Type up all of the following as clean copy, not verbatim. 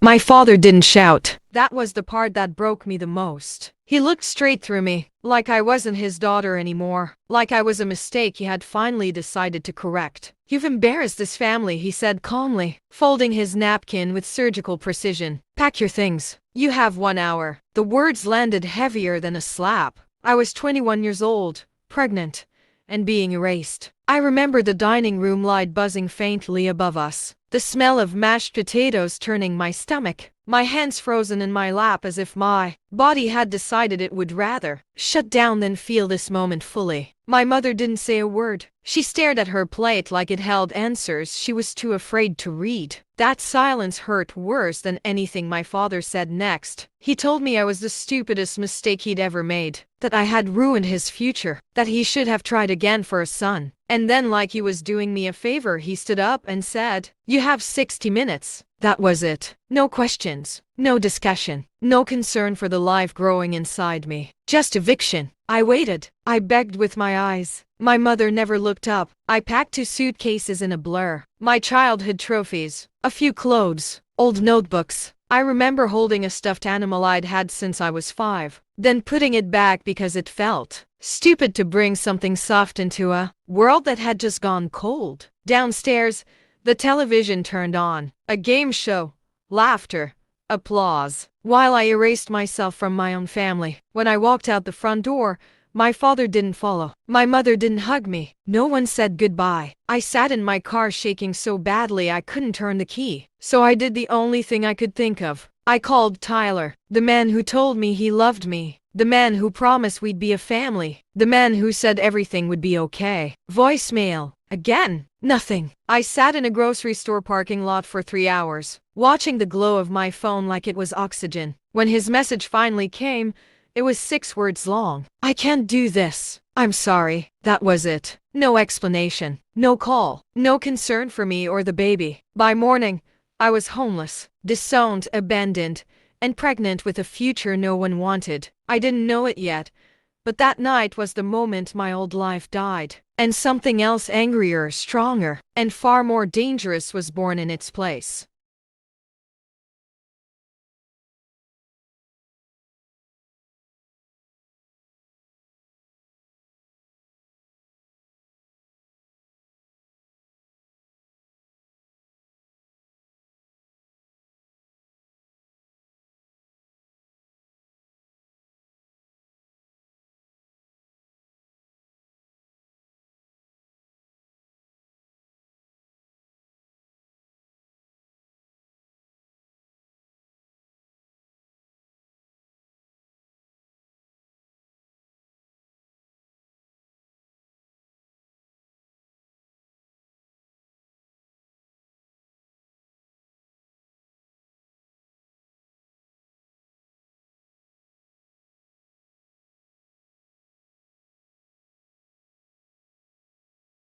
My father didn't shout. That was the part that broke me the most. He looked straight through me, like I wasn't his daughter anymore, like I was a mistake he had finally decided to correct. "You've embarrassed this family," he said calmly, folding his napkin with surgical precision. "Pack your things. You have 1 hour." The words landed heavier than a slap. I was 21 years old, pregnant, and being erased. I remember the dining room light buzzing faintly above us, the smell of mashed potatoes turning my stomach, my hands frozen in my lap as if my body had decided it would rather shut down than feel this moment fully. My mother didn't say a word. She stared at her plate like it held answers she was too afraid to read. That silence hurt worse than anything my father said next. He told me I was the stupidest mistake he'd ever made, that I had ruined his future, that he should have tried again for a son. And then, like he was doing me a favor, he stood up and said, "You have 60 minutes. That was it. No questions, no discussion, no concern for the life growing inside me. Just eviction. I waited. I begged with my eyes. My mother never looked up. I packed 2 suitcases in a blur. My childhood trophies, a few clothes, old notebooks. I remember holding a stuffed animal I'd had since I was 5, then putting it back because it felt stupid to bring something soft into a world that had just gone cold. Downstairs, the television turned on. A game show, laughter, applause. While I erased myself from my own family, when I walked out the front door, my father didn't follow. My mother didn't hug me. No one said goodbye. I sat in my car shaking so badly I couldn't turn the key. So I did the only thing I could think of. I called Tyler, the man who told me he loved me, the man who promised we'd be a family, the man who said everything would be okay. Voicemail. Again, nothing. I sat in a grocery store parking lot for 3 hours, watching the glow of my phone like it was oxygen. When his message finally came, it was 6 words long. "I can't do this. I'm sorry." That was it. No explanation, no call, no concern for me or the baby. By morning, I was homeless, disowned, abandoned, and pregnant with a future no one wanted. I didn't know it yet, but that night was the moment my old life died, and something else angrier, stronger, and far more dangerous was born in its place.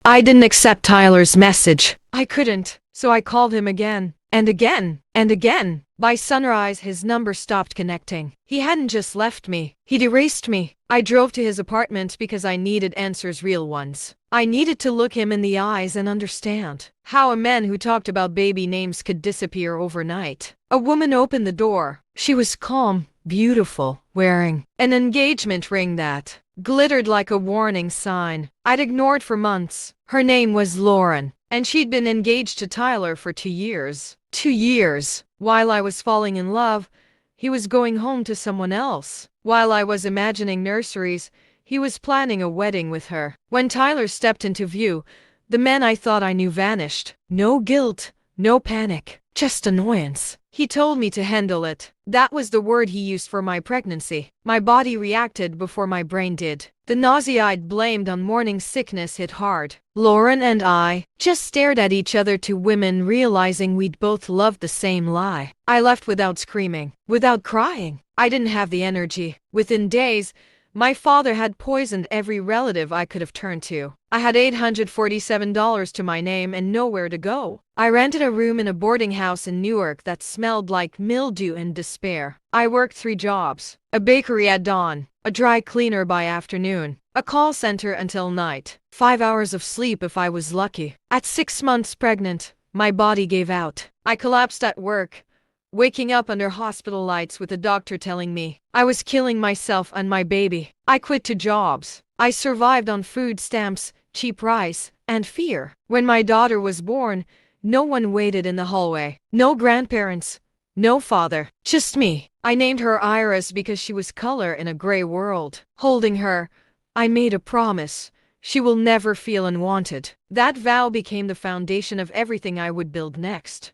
I didn't accept Tyler's message. I couldn't, so I called him again, and again, and again. By sunrise, his number stopped connecting. He hadn't just left me, he'd erased me. I drove to his apartment because I needed answers, real ones. I needed to look him in the eyes and understand how a man who talked about baby names could disappear overnight. A woman opened the door. She was calm, beautiful, wearing an engagement ring that glittered like a warning sign I'd ignored for months. Her name was Lauren, and she'd been engaged to Tyler for 2 years. 2 years. While I was falling in love, he was going home to someone else. While I was imagining nurseries, he was planning a wedding with her. When Tyler stepped into view, the man I thought I knew vanished. No guilt, no panic, just annoyance. He told me to handle it. That was the word he used for my pregnancy. My body reacted before my brain did. The nausea I'd blamed on morning sickness hit hard. Lauren and I just stared at each other, 2 women realizing we'd both loved the same lie. I left without screaming, without crying. I didn't have the energy. Within days, my father had poisoned every relative I could have turned to. I had $847 to my name and nowhere to go. I rented a room in a boarding house in Newark that smelled like mildew and despair. I worked 3 jobs: a bakery at dawn, a dry cleaner by afternoon, a call center until night. 5 hours of sleep if I was lucky. At 6 months pregnant, my body gave out. I collapsed at work, waking up under hospital lights with the doctor telling me I was killing myself and my baby. I quit 2 jobs. I survived on food stamps, cheap rice, and fear. When my daughter was born, no one waited in the hallway. No grandparents. No father. Just me. I named her Iris because she was color in a gray world. Holding her, I made a promise. She will never feel unwanted. That vow became the foundation of everything I would build next.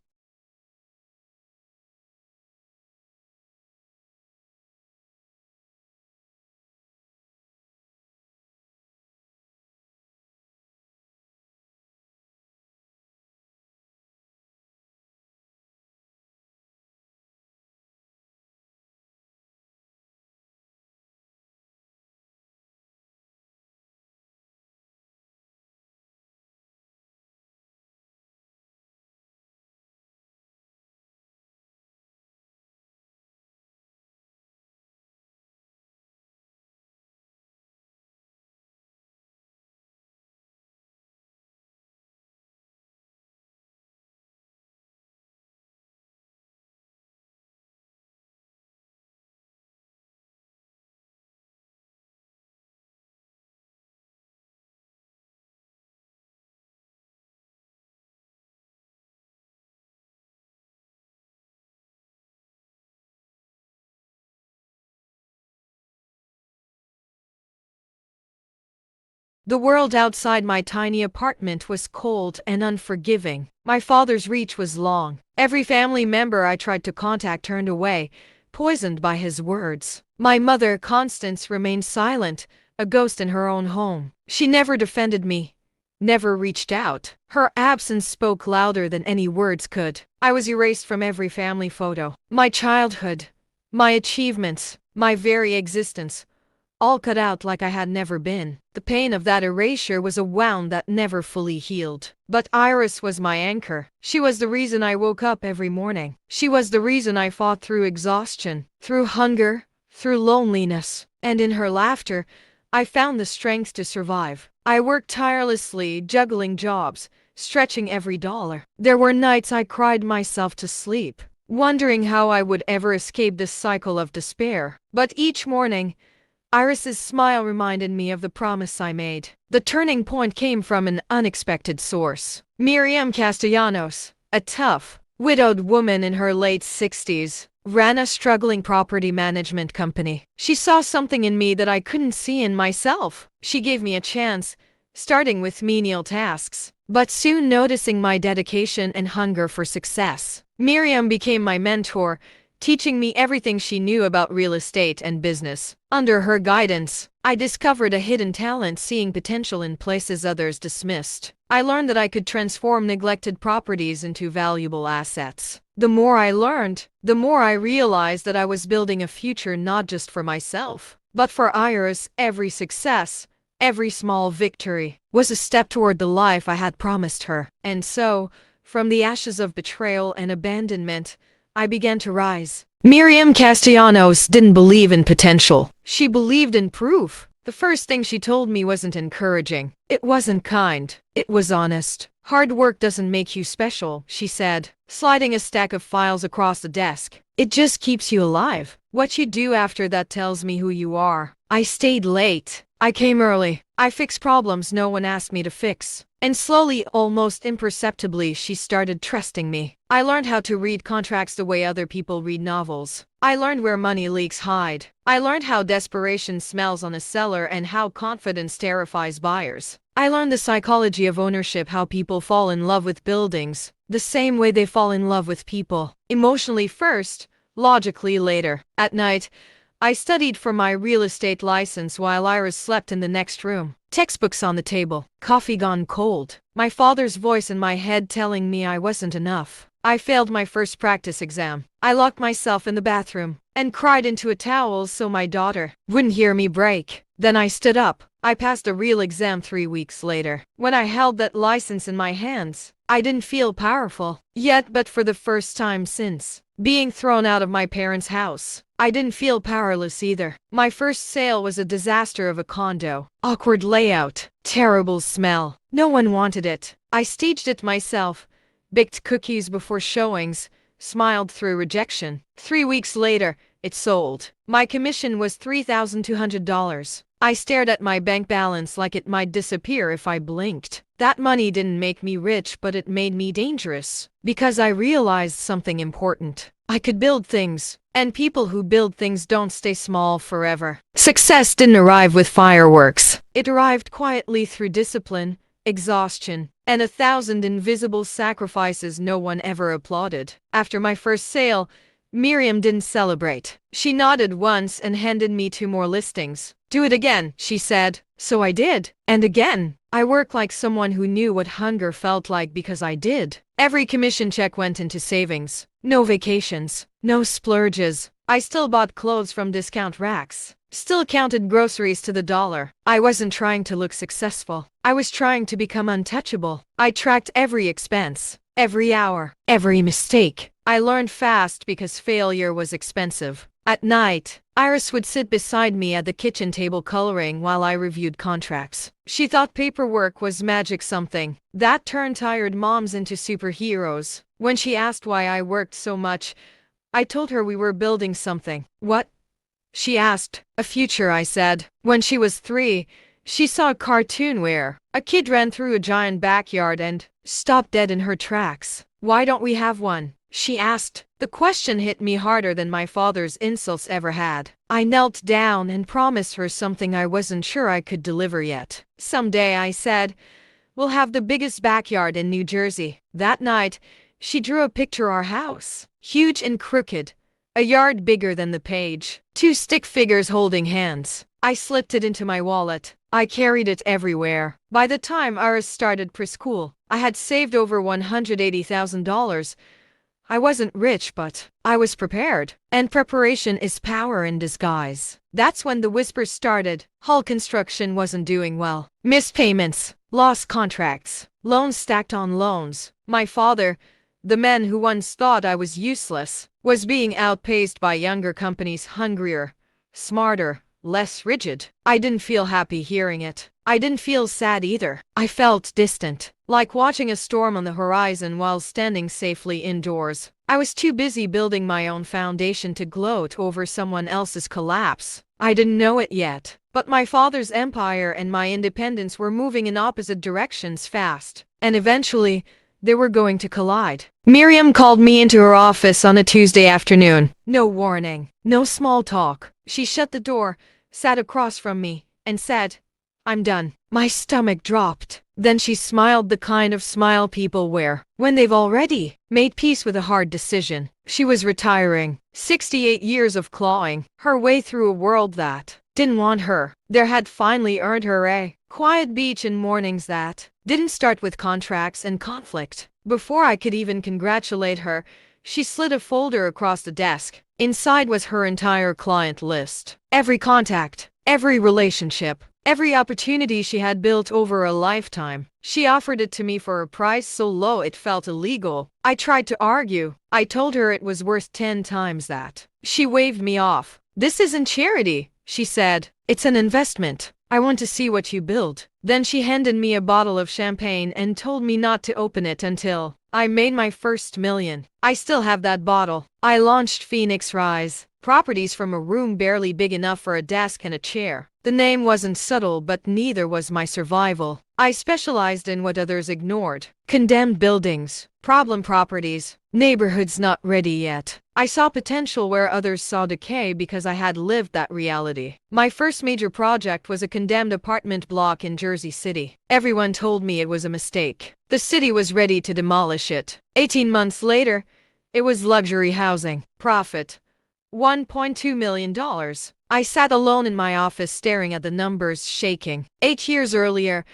The world outside my tiny apartment was cold and unforgiving. My father's reach was long. Every family member I tried to contact turned away, poisoned by his words. My mother, Constance, remained silent, a ghost in her own home. She never defended me, never reached out. Her absence spoke louder than any words could. I was erased from every family photo. My childhood, my achievements, my very existence, all cut out like I had never been. The pain of that erasure was a wound that never fully healed. But Iris was my anchor. She was the reason I woke up every morning. She was the reason I fought through exhaustion, through hunger, through loneliness. And in her laughter, I found the strength to survive. I worked tirelessly, juggling jobs, stretching every dollar. There were nights I cried myself to sleep, wondering how I would ever escape this cycle of despair. But each morning, Iris's smile reminded me of the promise I made. The turning point came from an unexpected source. Miriam Castellanos, a tough, widowed woman in her late 60s, ran a struggling property management company. She saw something in me that I couldn't see in myself. She gave me a chance, starting with menial tasks, but soon noticing my dedication and hunger for success. Miriam became my mentor, teaching me everything she knew about real estate and business. Under her guidance, I discovered a hidden talent, seeing potential in places others dismissed. I learned that I could transform neglected properties into valuable assets. The more I learned, the more I realized that I was building a future not just for myself, but for Iris. Every success, every small victory, was a step toward the life I had promised her. And so, from the ashes of betrayal and abandonment, I began to rise. Miriam Castellanos didn't believe in potential. She believed in proof. The first thing she told me wasn't encouraging. It wasn't kind. It was honest. Hard work doesn't make you special, she said, sliding a stack of files across the desk. It just keeps you alive. What you do after that tells me who you are. I stayed late. I came early. I fixed problems no one asked me to fix. And slowly, almost imperceptibly, she started trusting me. I learned how to read contracts the way other people read novels. I learned where money leaks hide. I learned how desperation smells on a seller and how confidence terrifies buyers. I learned the psychology of ownership, how people fall in love with buildings, the same way they fall in love with people. Emotionally first, logically later. At night, I studied for my real estate license while Iris slept in the next room. Textbooks on the table, coffee gone cold, my father's voice in my head telling me I wasn't enough. I failed my first practice exam. I locked myself in the bathroom and cried into a towel so my daughter wouldn't hear me break. Then I stood up. I passed the real exam 3 weeks later. When I held that license in my hands, I didn't feel powerful yet, but for the first time since being thrown out of my parents' house, I didn't feel powerless either. My first sale was a disaster of a condo. Awkward layout, terrible smell. No one wanted it. I staged it myself, baked cookies before showings, smiled through rejection. 3 weeks later, it sold. My commission was $3,200. I stared at my bank balance like it might disappear if I blinked. That money didn't make me rich, but it made me dangerous. Because I realized something important. I could build things, and people who build things don't stay small forever. Success didn't arrive with fireworks. It arrived quietly through discipline, exhaustion, and 1,000 invisible sacrifices no one ever applauded. After my first sale, Miriam didn't celebrate. She nodded once and handed me 2 more listings. "Do it again," she said. So I did. And again. I worked like someone who knew what hunger felt like because I did. Every commission check went into savings. No vacations. No splurges. I still bought clothes from discount racks. Still counted groceries to the dollar. I wasn't trying to look successful. I was trying to become untouchable. I tracked every expense, every hour, every mistake. I learned fast because failure was expensive. At night, Iris would sit beside me at the kitchen table coloring while I reviewed contracts. She thought paperwork was magic, something that turned tired moms into superheroes. When she asked why I worked so much, I told her we were building something. "What?" she asked. "A future," I said. When she was 3, she saw a cartoon where a kid ran through a giant backyard and stopped dead in her tracks. "Why don't we have one?" she asked. The question hit me harder than my father's insults ever had. I knelt down and promised her something I wasn't sure I could deliver yet. "Someday," I said, "we'll have the biggest backyard in New Jersey." That night, she drew a picture of our house. Huge and crooked. A yard bigger than the page. 2 stick figures holding hands. I slipped it into my wallet. I carried it everywhere. By the time Iris started preschool, I had saved over $180,000. I wasn't rich, but I was prepared. And preparation is power in disguise. That's when the whispers started. Hull construction wasn't doing well. Missed payments, lost contracts, loans stacked on loans. My father, the man who once thought I was useless, was being outpaced by younger companies hungrier, smarter, less rigid. I didn't feel happy hearing it. I didn't feel sad either. I felt distant, like watching a storm on the horizon while standing safely indoors. I was too busy building my own foundation to gloat over someone else's collapse. I didn't know it yet, but my father's empire and my independence were moving in opposite directions fast, and eventually, they were going to collide. Miriam called me into her office on a Tuesday afternoon. No warning, no small talk. She shut the door, sat across from me, and said, "I'm done." My stomach dropped. Then she smiled, the kind of smile people wear when they've already made peace with a hard decision. She was retiring. 68 years of clawing her way through a world that didn't want her. There had finally earned her a quiet beach in mornings that didn't start with contracts and conflict. Before I could even congratulate her, she slid a folder across the desk. Inside was her entire client list. Every contact, every relationship, every opportunity she had built over a lifetime. She offered it to me for a price so low it felt illegal. I tried to argue. I told her it was worth 10 times that. She waved me off. "This isn't charity," she said. "It's an investment. I want to see what you build." Then she handed me a bottle of champagne and told me not to open it until I made my first million. I still have that bottle. I launched Phoenix Rise Properties from a room barely big enough for a desk and a chair. The name wasn't subtle, but neither was my survival. I specialized in what others ignored. Condemned buildings, problem properties, neighborhoods not ready yet. I saw potential where others saw decay because I had lived that reality. My first major project was a condemned apartment block in Jersey City. Everyone told me it was a mistake. The city was ready to demolish it. 18 months later, it was luxury housing. Profit: $1.2 million. I sat alone in my office staring at the numbers, shaking. 8 years earlier,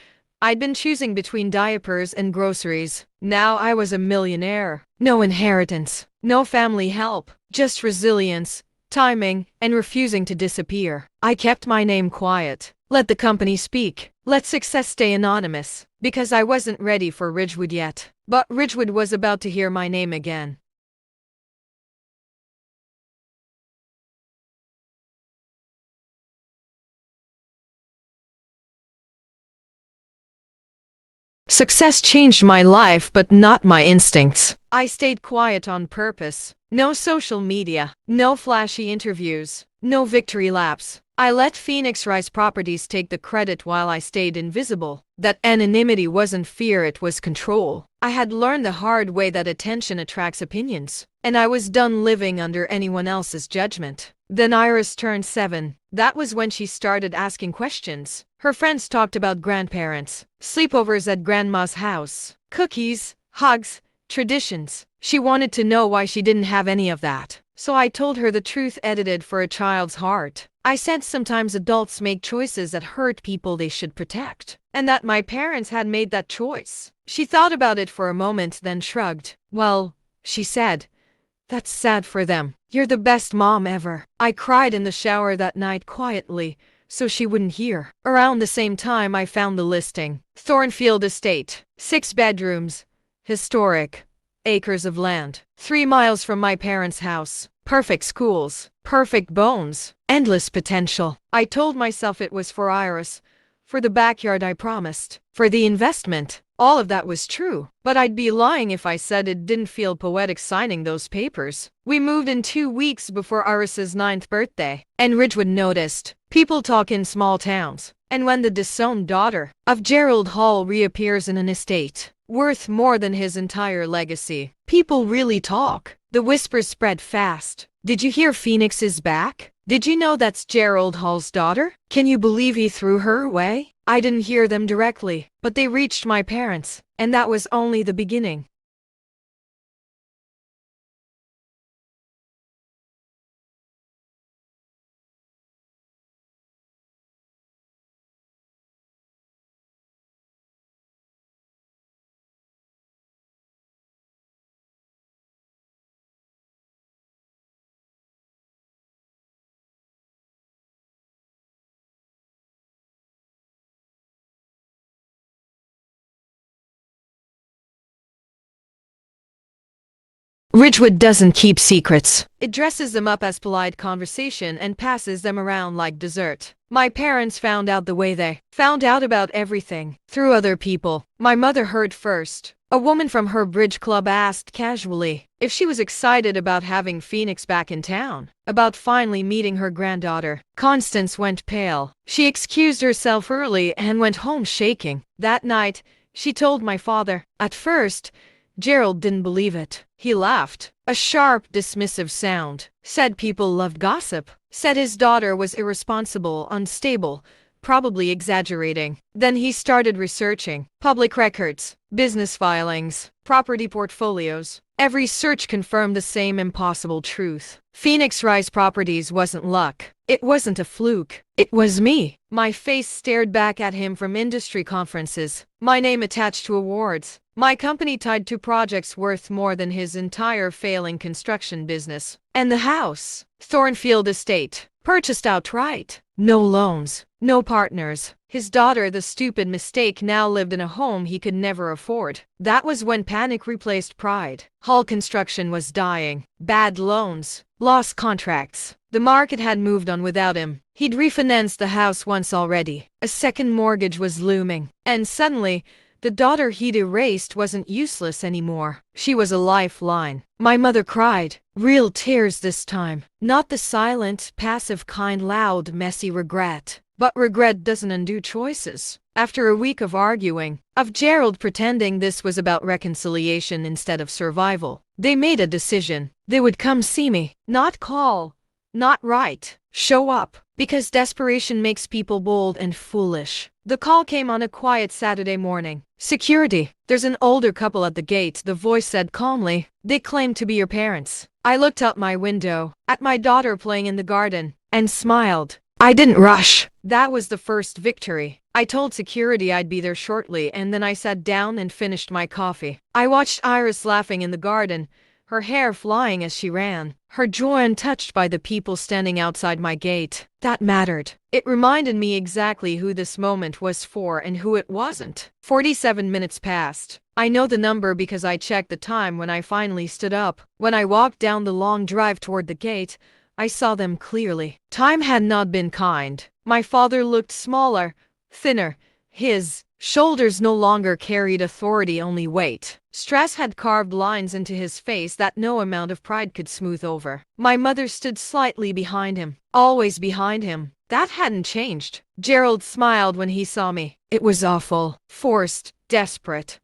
I'd been choosing between diapers and groceries. Now I was a millionaire. No inheritance, no family help, just resilience, timing, and refusing to disappear. I kept my name quiet. Let the company speak. Let success stay anonymous. Because I wasn't ready for Ridgewood yet. But Ridgewood was about to hear my name again. Success changed my life, but not my instincts. I stayed quiet on purpose. No social media, no flashy interviews, no victory laps. I let Phoenix Rise Properties take the credit while I stayed invisible. That anonymity wasn't fear, it was control. I had learned the hard way that attention attracts opinions, and I was done living under anyone else's judgment. Then Iris turned 7. That was when she started asking questions. Her friends talked about grandparents, sleepovers at grandma's house, cookies, hugs, traditions. She wanted to know why she didn't have any of that. So I told her the truth edited for a child's heart. I said sometimes adults make choices that hurt people they should protect, and that my parents had made that choice. She thought about it for a moment, then shrugged. Well, she said, that's sad for them. You're the best mom ever. I cried in the shower that night quietly, so she wouldn't hear. Around the same time I found the listing. Thornfield Estate. 6 bedrooms. Historic. Acres of land. 3 miles from my parents' house. Perfect schools. Perfect bones. Endless potential. I told myself it was for Iris. For the backyard I promised. For the investment. All of that was true, but I'd be lying if I said it didn't feel poetic signing those papers. We moved in 2 weeks before Iris's 9th birthday, and Ridgewood noticed. People talk in small towns, and when the disowned daughter of Gerald Hall reappears in an estate worth more than his entire legacy, people really talk. The whispers spread fast. Did you hear Phoenix is back? Did you know that's Gerald Hall's daughter? Can you believe he threw her away? I didn't hear them directly, but they reached my parents, and that was only the beginning. Ridgewood doesn't keep secrets. It dresses them up as polite conversation and passes them around like dessert. My parents found out the way they found out about everything, through other people. My mother heard first. A woman from her bridge club asked casually if she was excited about having Phoenix back in town, about finally meeting her granddaughter. Constance went pale. She excused herself early and went home shaking. That night, she told my father. At first, Gerald didn't believe it. He laughed. A sharp, dismissive sound. Said people loved gossip. Said his daughter was irresponsible, unstable, probably exaggerating. Then he started researching. Public records, business filings, property portfolios. Every search confirmed the same impossible truth. Phoenix Rise Properties wasn't luck. It wasn't a fluke. It was me. My face stared back at him from industry conferences. My name attached to awards. My company tied to projects worth more than his entire failing construction business. And the house, Thornfield Estate, purchased outright. No loans, no partners. His daughter, the stupid mistake, now lived in a home he could never afford. That was when panic replaced pride. Hall construction was dying. Bad loans, lost contracts. The market had moved on without him. He'd refinanced the house once already. A second mortgage was looming. And suddenly, the daughter he'd erased wasn't useless anymore. She was a lifeline. My mother cried. Real tears this time. Not the silent, passive kind, loud, messy regret. But regret doesn't undo choices. After a week of arguing, of Gerald pretending this was about reconciliation instead of survival, they made a decision. They would come see me. Not call. Not write. Show up. Because desperation makes people bold and foolish. The call came on a quiet Saturday morning. Security. There's an older couple at the gate, the voice said calmly. They claim to be your parents. I looked out my window, at my daughter playing in the garden, and smiled. I didn't rush. That was the first victory. I told security I'd be there shortly, and then I sat down and finished my coffee. I watched Iris laughing in the garden, her hair flying as she ran, her joy untouched by the people standing outside my gate. That mattered. It reminded me exactly who this moment was for and who it wasn't. 47 minutes passed. I know the number because I checked the time when I finally stood up. When I walked down the long drive toward the gate, I saw them clearly. Time had not been kind. My father looked smaller, thinner. His Shoulders no longer carried authority, only weight. Stress had carved lines into his face that no amount of pride could smooth over. My mother stood slightly behind him, always behind him. That hadn't changed. Gerald smiled when he saw me. It was awful, forced, desperate.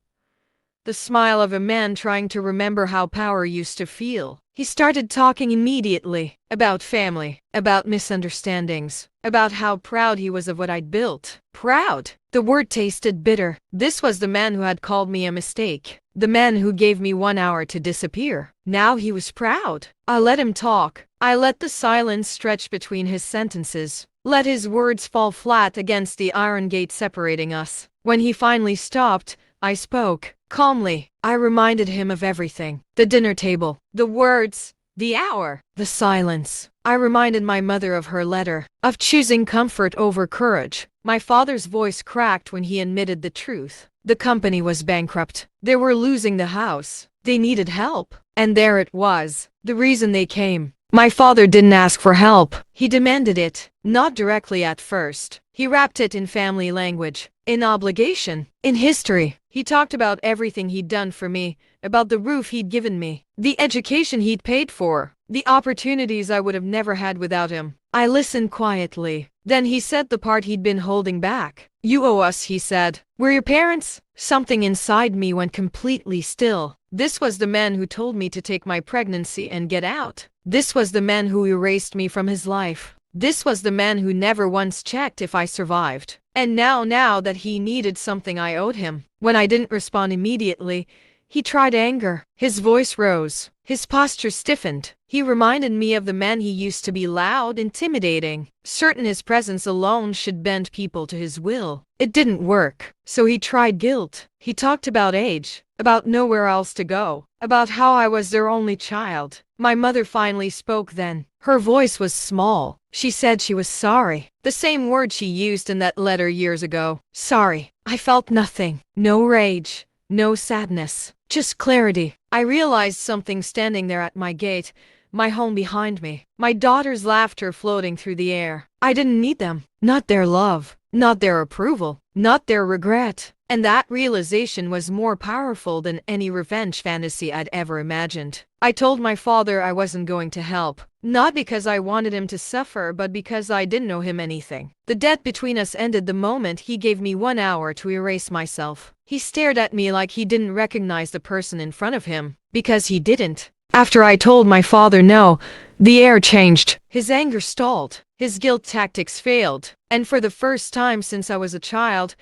The smile of a man trying to remember how power used to feel. He started talking immediately about family, about misunderstandings, about how proud he was of what I'd built. Proud. The word tasted bitter. This was the man who had called me a mistake. The man who gave me 1 hour to disappear. Now he was proud. I let him talk. I let the silence stretch between his sentences. Let his words fall flat against the iron gate separating us. When he finally stopped, I spoke. Calmly, I reminded him of everything. The dinner table, the words, the hour, the silence. I reminded my mother of her letter, of choosing comfort over courage. My father's voice cracked when he admitted the truth. The company was bankrupt. They were losing the house. They needed help. And there it was, the reason they came. My father didn't ask for help. He demanded it. Not directly at first. He wrapped it in family language, in obligation, in history. He talked about everything he'd done for me, about the roof he'd given me, the education he'd paid for, the opportunities I would have never had without him. I listened quietly. Then he said the part he'd been holding back. "You owe us," he said. "We're your parents." Something inside me went completely still. This was the man who told me to take my pregnancy and get out. This was the man who erased me from his life. This was the man who never once checked if I survived. And now that he needed something, I owed him. When I didn't respond immediately, he tried anger. His voice rose. His posture stiffened. He reminded me of the man he used to be: loud, intimidating, certain his presence alone should bend people to his will. It didn't work. So he tried guilt. He talked about age, about nowhere else to go, about how I was their only child. My mother finally spoke then. Her voice was small. She said she was sorry. The same word she used in that letter years ago. Sorry. I felt nothing. No rage. No sadness. Just clarity. I realized something standing there at my gate, my home behind me. My daughter's laughter floating through the air. I didn't need them. Not their love. Not their approval. Not their regret. And that realization was more powerful than any revenge fantasy I'd ever imagined. I told my father I wasn't going to help. Not because I wanted him to suffer, but because I didn't owe him anything. The debt between us ended the moment he gave me 1 hour to erase myself. He stared at me like he didn't recognize the person in front of him. Because he didn't. After I told my father no, the air changed. His anger stalled. His guilt tactics failed. And for the first time since I was a child,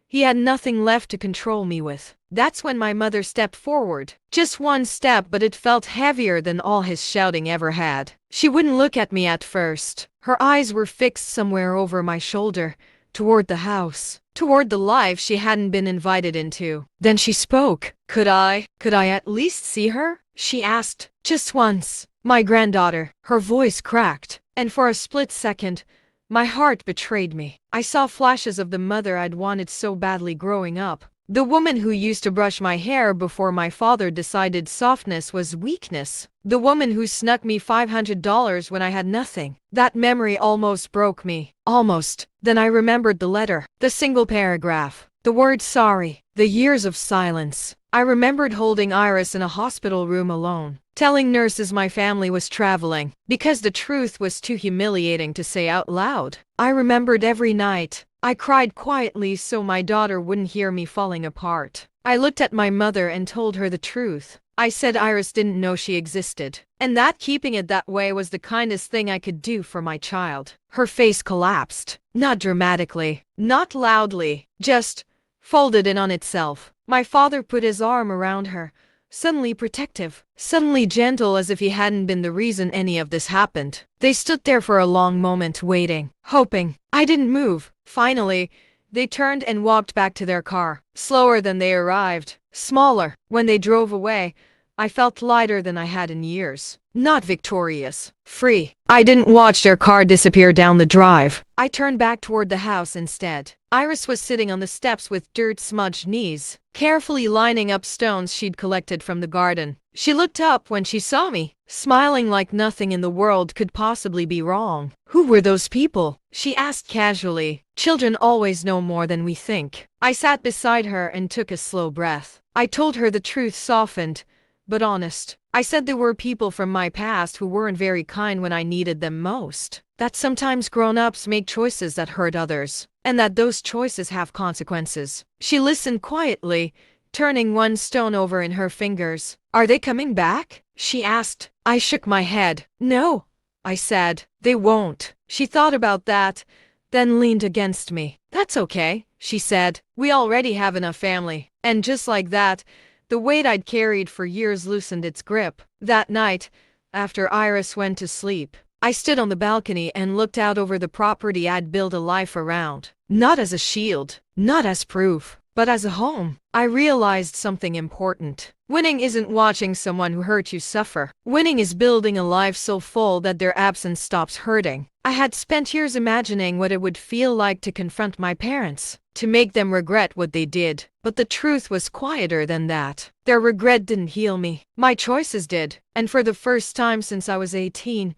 he had nothing left to control me with. That's when my mother stepped forward. Just one step, but it felt heavier than all his shouting ever had. She wouldn't look at me at first. Her eyes were fixed somewhere over my shoulder, toward the house, toward the life she hadn't been invited into. Then she spoke. Could I at least see her? She asked. Just once. My granddaughter. Her voice cracked. And for a split second, my heart betrayed me. I saw flashes of the mother I'd wanted so badly growing up. The woman who used to brush my hair before my father decided softness was weakness. The woman who snuck me $500 when I had nothing. That memory almost broke me. Almost. Then I remembered the letter. The single paragraph. The word sorry. The years of silence. I remembered holding Iris in a hospital room alone, telling nurses my family was traveling, because the truth was too humiliating to say out loud. I remembered every night. I cried quietly so my daughter wouldn't hear me falling apart. I looked at my mother and told her the truth. I said Iris didn't know she existed, and that keeping it that way was the kindest thing I could do for my child. Her face collapsed. Not dramatically, not loudly, just folded in on itself. My father put his arm around her, suddenly protective, suddenly gentle, as if he hadn't been the reason any of this happened. They stood there for a long moment, waiting, hoping. I didn't move. Finally, they turned and walked back to their car, slower than they arrived, smaller. When they drove away, I felt lighter than I had in years. Not victorious, free. I didn't watch their car disappear down the drive. I turned back toward the house instead. Iris was sitting on the steps with dirt-smudged knees, carefully lining up stones she'd collected from the garden. She looked up when she saw me, smiling like nothing in the world could possibly be wrong. "Who were those people?" she asked casually. "Children always know more than we think." I sat beside her and took a slow breath. I told her the truth, softened, but honest. I said there were people from my past who weren't very kind when I needed them most. That sometimes grown-ups make choices that hurt others, and that those choices have consequences. She listened quietly, turning one stone over in her fingers. "Are they coming back?" she asked. I shook my head. "No," I said. "They won't." She thought about that, then leaned against me. "That's okay," she said. "We already have enough family." And just like that, the weight I'd carried for years loosened its grip. That night, after Iris went to sleep, I stood on the balcony and looked out over the property I'd built a life around. Not as a shield, not as proof, but as a home. I realized something important. Winning isn't watching someone who hurt you suffer. Winning is building a life so full that their absence stops hurting. I had spent years imagining what it would feel like to confront my parents, to make them regret what they did. But the truth was quieter than that. Their regret didn't heal me. My choices did. And for the first time since I was 18,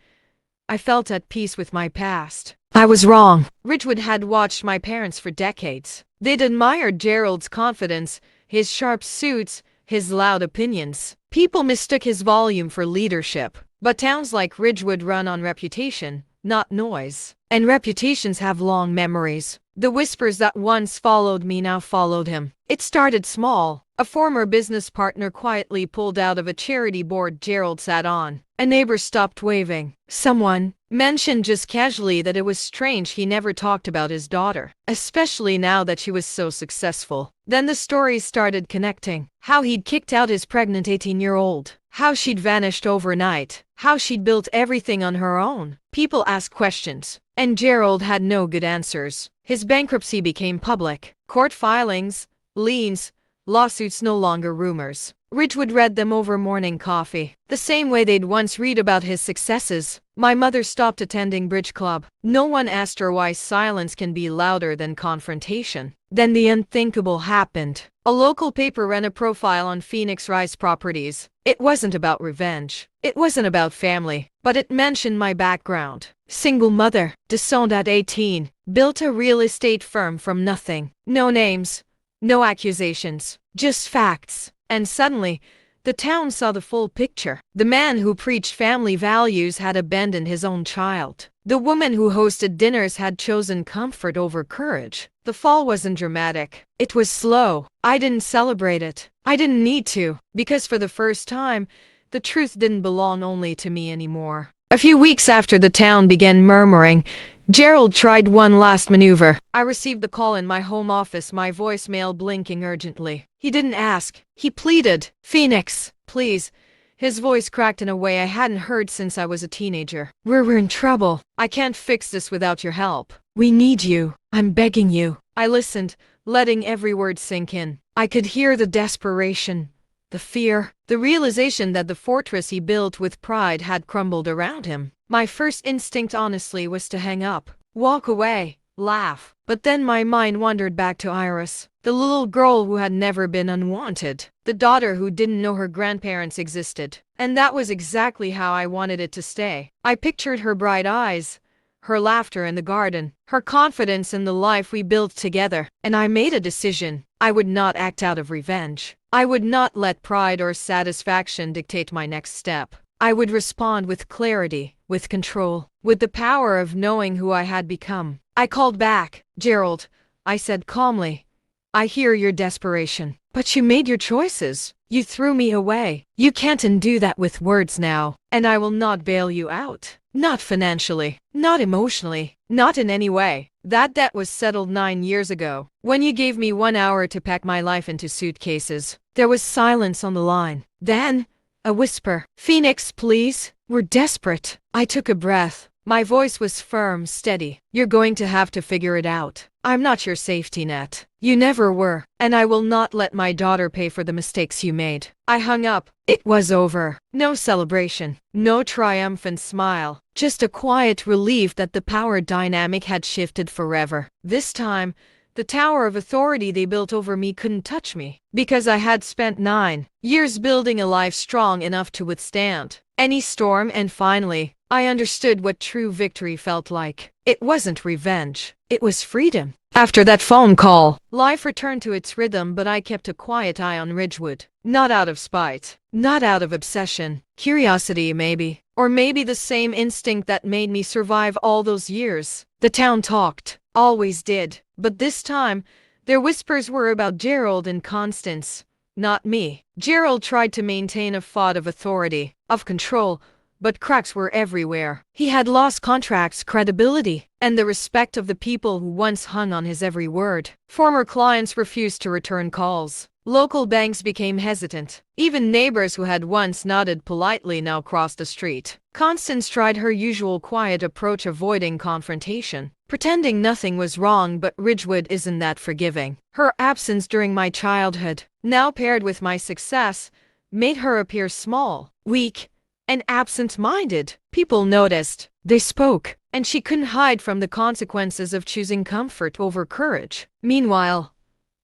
I felt at peace with my past. I was wrong. Ridgewood had watched my parents for decades. They'd admired Gerald's confidence, his sharp suits, his loud opinions. People mistook his volume for leadership. But towns like Ridgewood run on reputation, not noise. And reputations have long memories. The whispers that once followed me now followed him. It started small. A former business partner quietly pulled out of a charity board Gerald sat on. A neighbor stopped waving. Someone mentioned just casually that it was strange he never talked about his daughter, especially now that she was so successful. Then the stories started connecting. How he'd kicked out his pregnant 18-year-old. How she'd vanished overnight. How she'd built everything on her own. People asked questions, and Gerald had no good answers. His bankruptcy became public. Court filings, liens, lawsuits no longer rumors. Ridgewood read them over morning coffee, the same way they'd once read about his successes. My mother stopped attending bridge club. No one asked her why silence can be louder than confrontation. Then the unthinkable happened. A local paper ran a profile on Phoenix Rise properties. It wasn't about revenge. It wasn't about family. But it mentioned my background. Single mother, disowned at 18, built a real estate firm from nothing. No names, no accusations, just facts. And suddenly, the town saw the full picture. The man who preached family values had abandoned his own child. The woman who hosted dinners had chosen comfort over courage. The fall wasn't dramatic. It was slow. I didn't celebrate it. I didn't need to, because for the first time, the truth didn't belong only to me anymore. A few weeks after the town began murmuring, Gerald tried one last maneuver. I received the call in my home office, my voicemail blinking urgently. He didn't ask. He pleaded. "Phoenix, please." His voice cracked in a way I hadn't heard since I was a teenager. We're in trouble. I can't fix this without your help. We need you. I'm begging you." I listened, letting every word sink in. I could hear the desperation, the fear, the realization that the fortress he built with pride had crumbled around him. My first instinct, honestly, was to hang up, walk away, laugh. But then my mind wandered back to Iris, the little girl who had never been unwanted, the daughter who didn't know her grandparents existed. And that was exactly how I wanted it to stay. I pictured her bright eyes, her laughter in the garden, her confidence in the life we built together. And I made a decision. I would not act out of revenge. I would not let pride or satisfaction dictate my next step. I would respond with clarity, with control, with the power of knowing who I had become. I called back. "Gerald," I said calmly, "I hear your desperation, but you made your choices. You threw me away. You can't undo that with words now, and I will not bail you out. Not financially, not emotionally, not in any way. That debt was settled 9 years ago, when you gave me 1 hour to pack my life into suitcases." There was silence on the line. Then, a whisper. "Phoenix, please. We're desperate." I took a breath. My voice was firm, steady. "You're going to have to figure it out. I'm not your safety net. You never were, and I will not let my daughter pay for the mistakes you made." I hung up. It was over. No celebration, no triumphant smile, just a quiet relief that the power dynamic had shifted forever. This time, The tower of authority they built over me couldn't touch me, because I had spent 9 years building a life strong enough to withstand any storm, and finally, I understood what true victory felt like. It wasn't revenge, it was freedom. After that phone call, life returned to its rhythm, but I kept a quiet eye on Ridgewood. Not out of spite, not out of obsession, curiosity maybe, or maybe the same instinct that made me survive all those years. The town talked, always did, but this time, their whispers were about Gerald and Constance, not me. Gerald tried to maintain a facade of authority, of control, but cracks were everywhere. He had lost contracts, credibility, and the respect of the people who once hung on his every word. Former clients refused to return calls. Local banks became hesitant. Even neighbors who had once nodded politely now crossed the street. Constance tried her usual quiet approach, avoiding confrontation, pretending nothing was wrong, but Ridgewood isn't that forgiving. Her absence during my childhood, now paired with my success, made her appear small, weak, and absent-minded. People noticed, they spoke, and she couldn't hide from the consequences of choosing comfort over courage. Meanwhile,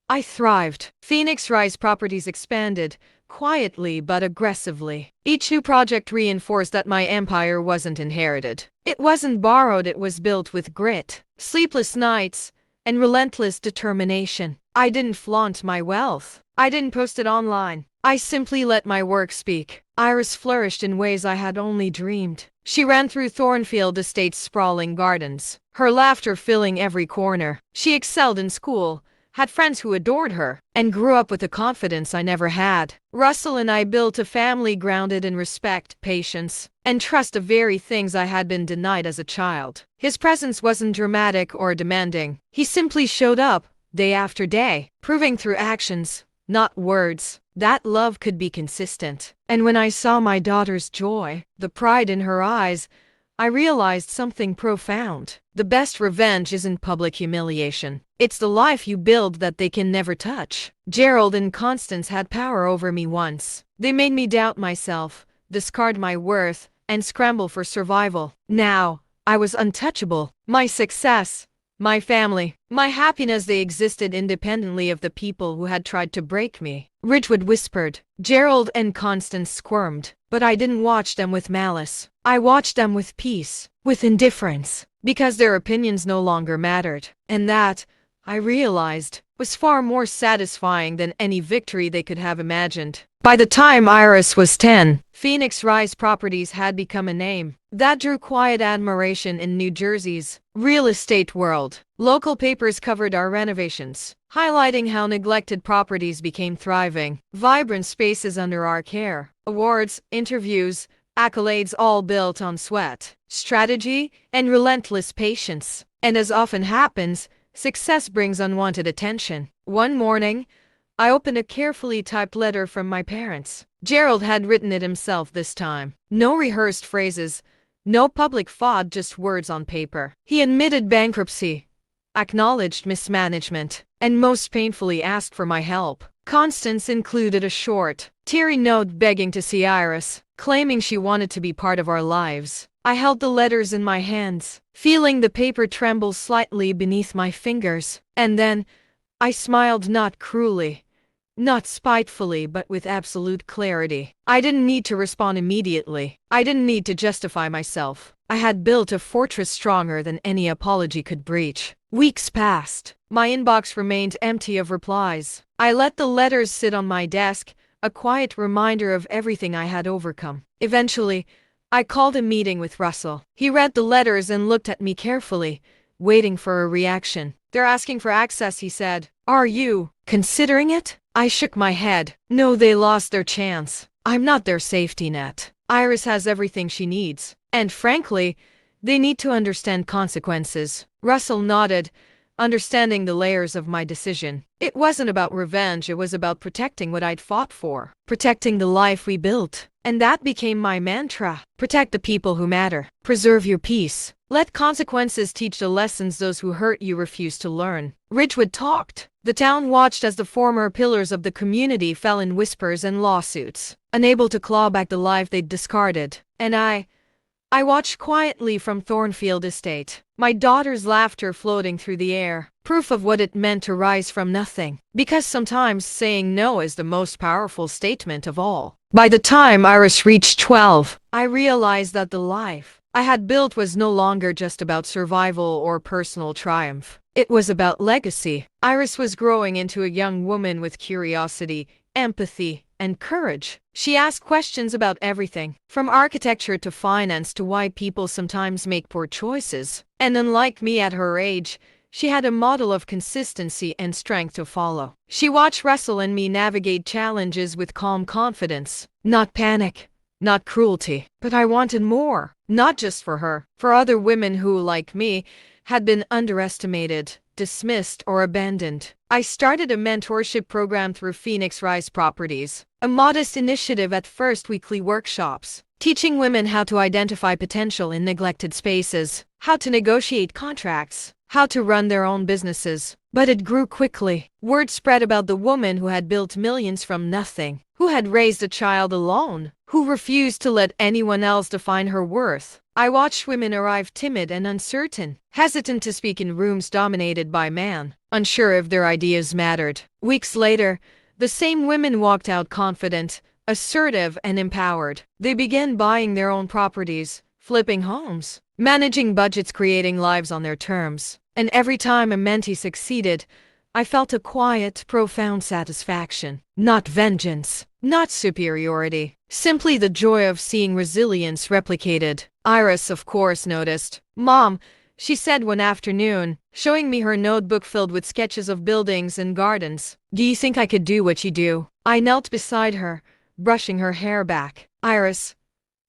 I thrived. Phoenix Rise Properties expanded, quietly but aggressively. Each new project reinforced that my empire wasn't inherited. It wasn't borrowed, it was built with grit, sleepless nights, and relentless determination. I didn't flaunt my wealth. I didn't post it online. I simply let my work speak. Iris flourished in ways I had only dreamed. She ran through Thornfield Estate's sprawling gardens, her laughter filling every corner. She excelled in school, had friends who adored her, and grew up with a confidence I never had. Russell and I built a family grounded in respect, patience, and trust, the very things I had been denied as a child. His presence wasn't dramatic or demanding. He simply showed up, day after day, proving through actions, not words, that love could be consistent. And when I saw my daughter's joy, the pride in her eyes, I realized something profound. The best revenge isn't public humiliation. It's the life you build that they can never touch. Gerald and Constance had power over me once. They made me doubt myself, discard my worth, and scramble for survival. Now, I was untouchable. My success, my family, my happiness, they existed independently of the people who had tried to break me. Ridgewood whispered. Gerald and Constance squirmed, but I didn't watch them with malice. I watched them with peace, with indifference, because their opinions no longer mattered. And that, I realized, was far more satisfying than any victory they could have imagined. By the time Iris was 10, Phoenix Rise Properties had become a name that drew quiet admiration in New Jersey's real estate world. Local papers covered our renovations, highlighting how neglected properties became thriving, vibrant spaces under our care. Awards, interviews, accolades, all built on sweat, strategy, and relentless patience. And as often happens, success brings unwanted attention. One morning, I opened a carefully typed letter from my parents. Gerald had written it himself this time. No rehearsed phrases, no public FOD, just words on paper. He admitted bankruptcy, acknowledged mismanagement, and most painfully asked for my help. Constance included a short, teary note begging to see Iris, claiming she wanted to be part of our lives. I held the letters in my hands, feeling the paper tremble slightly beneath my fingers. And then, I smiled, not cruelly, not spitefully, but with absolute clarity. I didn't need to respond immediately. I didn't need to justify myself. I had built a fortress stronger than any apology could breach. Weeks passed. My inbox remained empty of replies. I let the letters sit on my desk, a quiet reminder of everything I had overcome. Eventually, I called a meeting with Russell. He read the letters and looked at me carefully, waiting for a reaction. They're asking for access, he said. Are you considering it? I shook my head. No, they lost their chance. I'm not their safety net. Iris has everything she needs. And frankly, they need to understand consequences. Russell nodded, understanding the layers of my decision. It wasn't about revenge, it was about protecting what I'd fought for. Protecting the life we built. And that became my mantra. Protect the people who matter. Preserve your peace. Let consequences teach the lessons those who hurt you refuse to learn. Ridgewood talked. The town watched as the former pillars of the community fell in whispers and lawsuits, unable to claw back the life they'd discarded. And I I watched quietly from Thornfield Estate, my daughter's laughter floating through the air, proof of what it meant to rise from nothing. Because sometimes saying no is the most powerful statement of all. By the time Iris reached 12, I realized that the life I had built was no longer just about survival or personal triumph. It was about legacy. Iris was growing into a young woman with curiosity, empathy, and courage. She asked questions about everything, from architecture to finance to why people sometimes make poor choices. And unlike me at her age, she had a model of consistency and strength to follow. She watched Russell and me navigate challenges with calm confidence, not panic, not cruelty. But I wanted more, not just for her, for other women who, like me, had been underestimated, dismissed, or abandoned. I started a mentorship program through Phoenix Rise Properties, a modest initiative at first, weekly workshops, teaching women how to identify potential in neglected spaces, how to negotiate contracts, how to run their own businesses. But it grew quickly. Word spread about the woman who had built millions from nothing, who had raised a child alone, who refused to let anyone else define her worth. I watched women arrive timid and uncertain, hesitant to speak in rooms dominated by men, unsure if their ideas mattered. Weeks later, the same women walked out confident, assertive, and empowered. They began buying their own properties, flipping homes, managing budgets, creating lives on their terms. And every time a mentee succeeded, I felt a quiet, profound satisfaction. Not vengeance, not superiority, simply the joy of seeing resilience replicated. Iris, of course, noticed. "Mom," she said one afternoon, showing me her notebook filled with sketches of buildings and gardens, "do you think I could do what you do?" I knelt beside her, brushing her hair back. "Iris,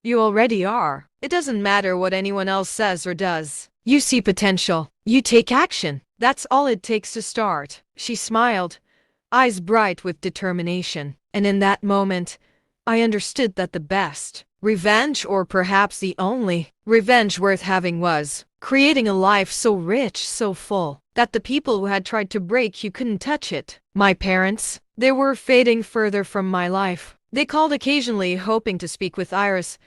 you already are. It doesn't matter what anyone else says or does. You see potential. You take action. That's all it takes to start." She smiled, eyes bright with determination. And in that moment, I understood that the best revenge, or perhaps the only revenge worth having, was creating a life so rich, so full, that the people who had tried to break you couldn't touch it. My parents, they were fading further from my life. They called occasionally, hoping to speak with Iris.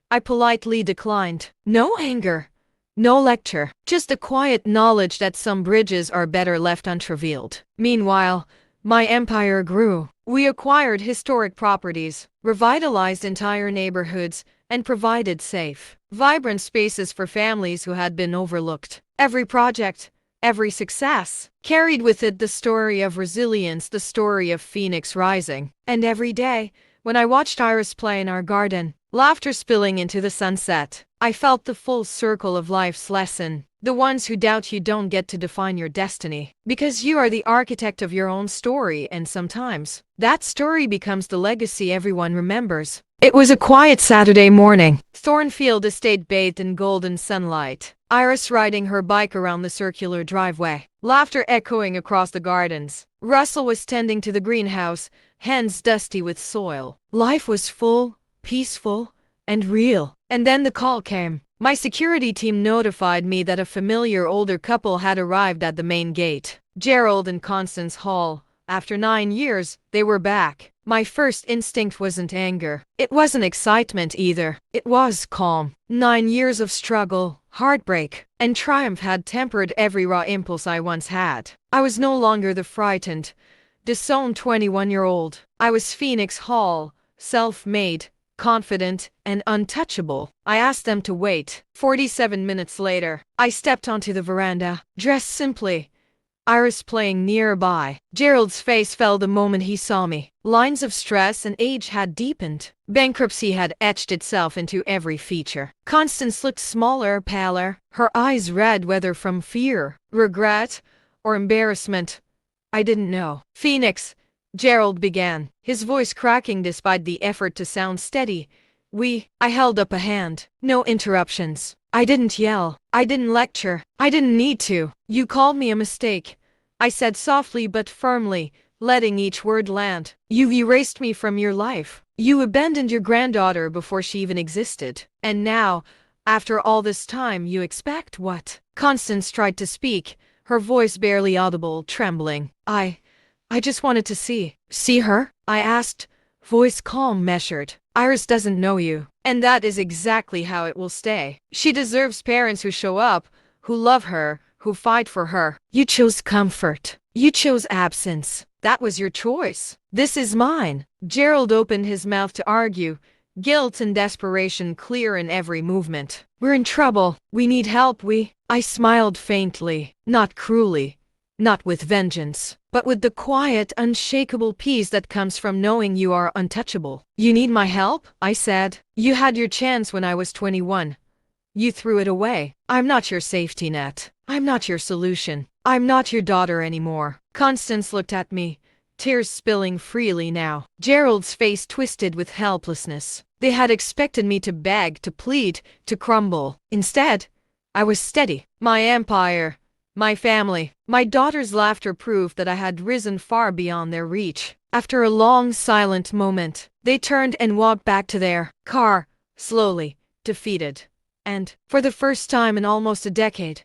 I politely declined. No anger, no lecture, just a quiet knowledge that some bridges are better left untraveled. Meanwhile, my empire grew. We acquired historic properties, revitalized entire neighborhoods, and provided safe, vibrant spaces for families who had been overlooked. Every project, every success, carried with it the story of resilience, the story of Phoenix rising. And every day, when I watched Iris play in our garden, laughter spilling into the sunset, I felt the full circle of life's lesson. The ones who doubt you don't get to define your destiny, because you are the architect of your own story, and sometimes that story becomes the legacy everyone remembers. It was a quiet Saturday morning. Thornfield Estate bathed in golden sunlight. Iris riding her bike around the circular driveway, laughter echoing across the gardens. Russell was tending to the greenhouse, hands dusty with soil. Life was full, peaceful, and real. And then the call came. My security team notified me that a familiar older couple had arrived at the main gate. Gerald and Constance Hall. After 9 years, they were back. My first instinct wasn't anger. It wasn't excitement either. It was calm. 9 years of struggle, heartbreak, and triumph had tempered every raw impulse I once had. I was no longer the frightened, disowned 21-year-old. I was Phoenix Hall, self-made, confident, and untouchable. I asked them to wait. 47 minutes later, I stepped onto the veranda, dressed simply, Iris playing nearby. Gerald's face fell the moment he saw me. Lines of stress and age had deepened. Bankruptcy had etched itself into every feature. Constance looked smaller, paler, her eyes red, whether from fear, regret, or embarrassment. I didn't know. "Phoenix," Gerald began, his voice cracking despite the effort to sound steady. I held up a hand. "No interruptions." I didn't yell. I didn't lecture. I didn't need to. "You called me a mistake," I said softly but firmly, letting each word land. "You've erased me from your life. You abandoned your granddaughter before she even existed. And now, after all this time, you expect what?" Constance tried to speak, her voice barely audible, trembling. I just wanted to see her?" I asked, voice calm, measured. Iris doesn't know you. And that is exactly how it will stay. She deserves parents who show up, who love her, who fight for her. You chose comfort. You chose absence. That was your choice. This is mine. Gerald opened his mouth to argue, guilt and desperation clear in every movement. We're in trouble. We need help. I smiled faintly, not cruelly, not with vengeance, but with the quiet, unshakable peace that comes from knowing you are untouchable. You need my help? I said. You had your chance when I was 21. You threw it away. I'm not your safety net. I'm not your solution. I'm not your daughter anymore. Constance looked at me, tears spilling freely now. Gerald's face twisted with helplessness. They had expected me to beg, to plead, to crumble. Instead, I was steady. My empire, my family, my daughter's laughter proved that I had risen far beyond their reach. After a long, silent moment, they turned and walked back to their car, slowly, defeated. And, for the first time in almost a decade,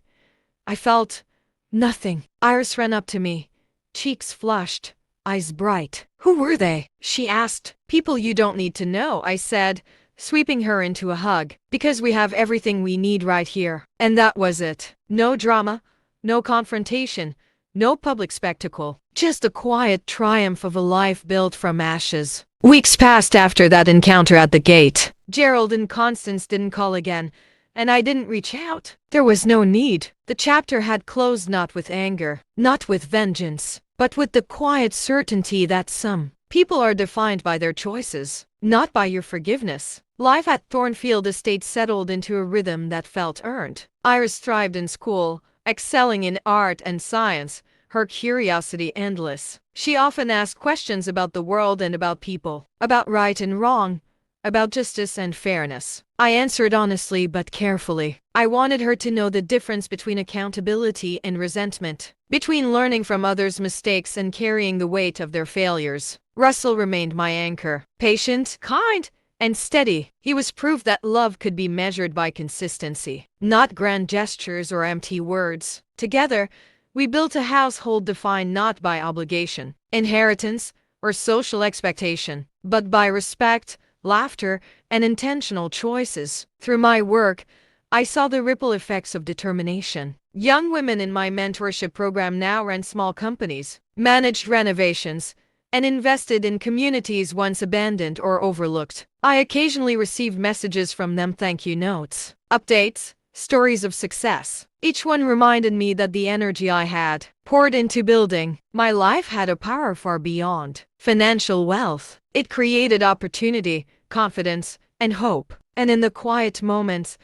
I felt nothing. Iris ran up to me, cheeks flushed, eyes bright. Who were they? She asked. People you don't need to know, I said, sweeping her into a hug. Because we have everything we need right here. And that was it. No drama, no confrontation, no public spectacle. Just a quiet triumph of a life built from ashes. Weeks passed after that encounter at the gate. Gerald and Constance didn't call again, and I didn't reach out. There was no need. The chapter had closed not with anger, not with vengeance, but with the quiet certainty that some people are defined by their choices, not by your forgiveness. Life at Thornfield Estate settled into a rhythm that felt earned. Iris thrived in school, excelling in art and science, her curiosity endless. She often asked questions about the world and about people, about right and wrong, about justice and fairness. I answered honestly but carefully. I wanted her to know the difference between accountability and resentment, between learning from others' mistakes and carrying the weight of their failures. Russell remained my anchor, patient, kind, and steady. He was proof that love could be measured by consistency, not grand gestures or empty words. Together, we built a household defined not by obligation, inheritance, or social expectation, but by respect, laughter, and intentional choices. Through my work, I saw the ripple effects of determination. Young women in my mentorship program now ran small companies, managed renovations, and invested in communities once abandoned or overlooked. I occasionally received messages from them, thank you notes, updates, stories of success. Each one reminded me that the energy I had poured into building my life had a power far beyond financial wealth. It created opportunity, confidence, and hope. And in the quiet moments,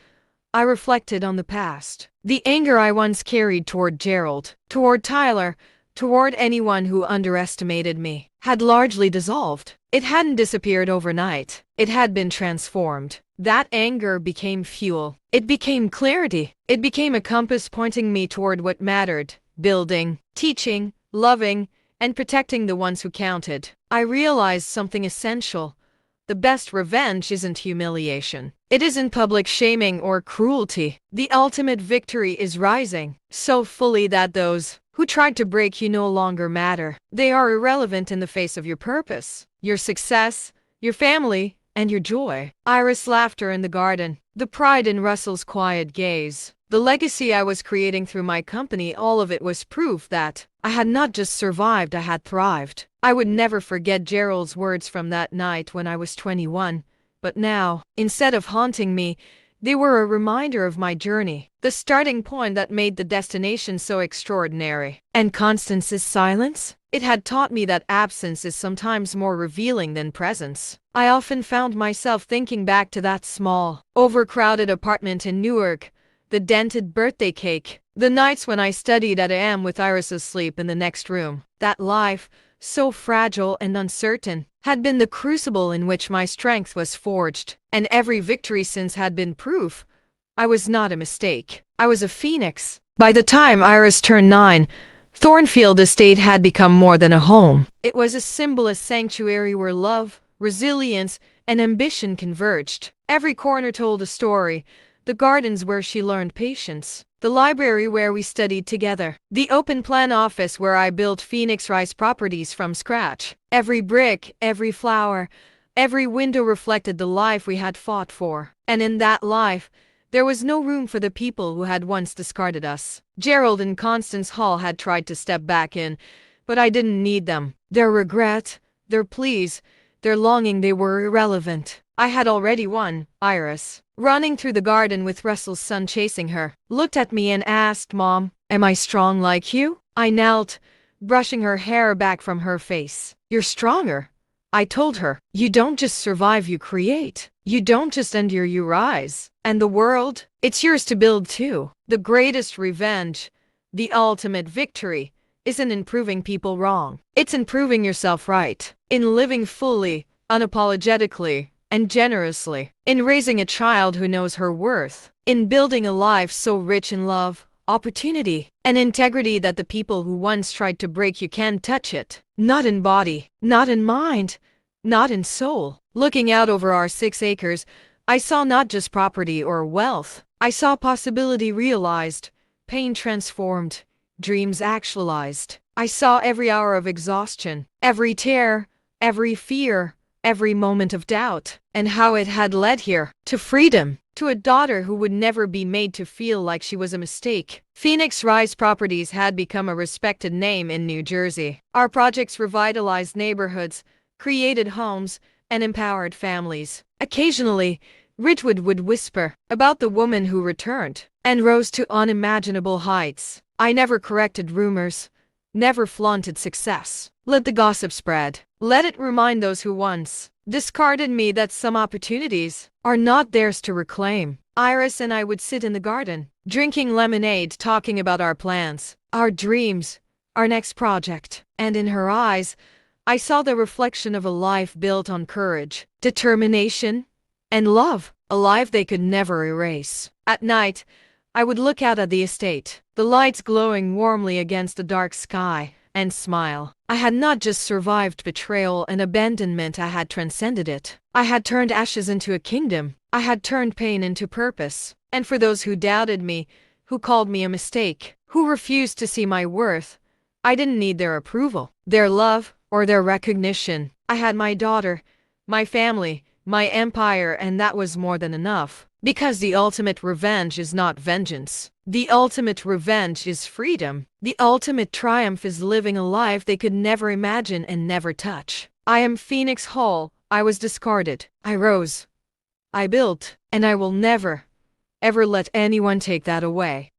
I reflected on the past. The anger I once carried toward Gerald, toward Tyler, toward anyone who underestimated me, had largely dissolved. It hadn't disappeared overnight. It had been transformed. That anger became fuel. It became clarity. It became a compass pointing me toward what mattered: building, teaching, loving, and protecting the ones who counted. I realized something essential. The best revenge isn't humiliation. It isn't public shaming or cruelty. The ultimate victory is rising so fully that those who tried to break you no longer matter. They are irrelevant in the face of your purpose, your success, your family, and your joy. Iris' laughter in the garden, the pride in Russell's quiet gaze, the legacy I was creating through my company, all of it was proof that I had not just survived, I had thrived. I would never forget Gerald's words from that night when I was 21, but now, instead of haunting me, they were a reminder of my journey, the starting point that made the destination so extraordinary. And Constance's silence? It had taught me that absence is sometimes more revealing than presence. I often found myself thinking back to that small, overcrowded apartment in Newark, the dented birthday cake, the nights when I studied at AM with Iris asleep in the next room. That life, so fragile and uncertain, had been the crucible in which my strength was forged, and every victory since had been proof I was not a mistake. I was a phoenix. By the time Iris turned 9, Thornfield Estate had become more than a home. It was a symbol, a sanctuary where love, resilience, and ambition converged. Every corner told a story: the gardens where she learned patience, the library where we studied together, the open plan office where I built Phoenix Rise properties from scratch. Every brick, every flower, Every window reflected the life we had fought for. And in that life, there was no room for the people who had once discarded us. Gerald and Constance Hall had tried to step back in, but I didn't need them. Their regret, their pleas, their longing, they were irrelevant. I had already won. Iris, running through the garden with Russell's son chasing her, looked at me and asked, "Mom, am I strong like you?" I knelt, brushing her hair back from her face. "You're stronger," I told her. "You don't just survive, you create. You don't just endure, you rise. And the world, it's yours to build too." The greatest revenge, the ultimate victory, isn't in proving people wrong. It's in proving yourself right. In living fully, unapologetically, and generously. In raising a child who knows her worth. In building a life so rich in love, opportunity, and integrity that the people who once tried to break you can't touch it. Not in body, not in mind, not in soul. Looking out over our 6 acres, I saw not just property or wealth. I saw possibility realized, pain transformed, dreams actualized. I saw every hour of exhaustion, every tear, every fear, every moment of doubt, and how it had led here, to freedom, to a daughter who would never be made to feel like she was a mistake. Phoenix Rise Properties had become a respected name in New Jersey. Our projects revitalized neighborhoods, created homes, and empowered families. Occasionally, Ridgewood would whisper about the woman who returned and rose to unimaginable heights. I never corrected rumors, never flaunted success. Let the gossip spread. Let it remind those who once discarded me that some opportunities are not theirs to reclaim. Iris and I would sit in the garden, drinking lemonade, talking about our plans, our dreams, our next project. And in her eyes, I saw the reflection of a life built on courage, determination, and love, a life they could never erase. At night, I would look out at the estate, the lights glowing warmly against the dark sky, and smile. I had not just survived betrayal and abandonment, I had transcended it. I had turned ashes into a kingdom. I had turned pain into purpose. And for those who doubted me, who called me a mistake, who refused to see my worth, I didn't need their approval, their love, or their recognition. I had my daughter, my family, my empire, and that was more than enough. Because the ultimate revenge is not vengeance. The ultimate revenge is freedom. The ultimate triumph is living a life they could never imagine and never touch. I am Phoenix Hall. I was discarded. I rose. I built. And I will never, ever let anyone take that away.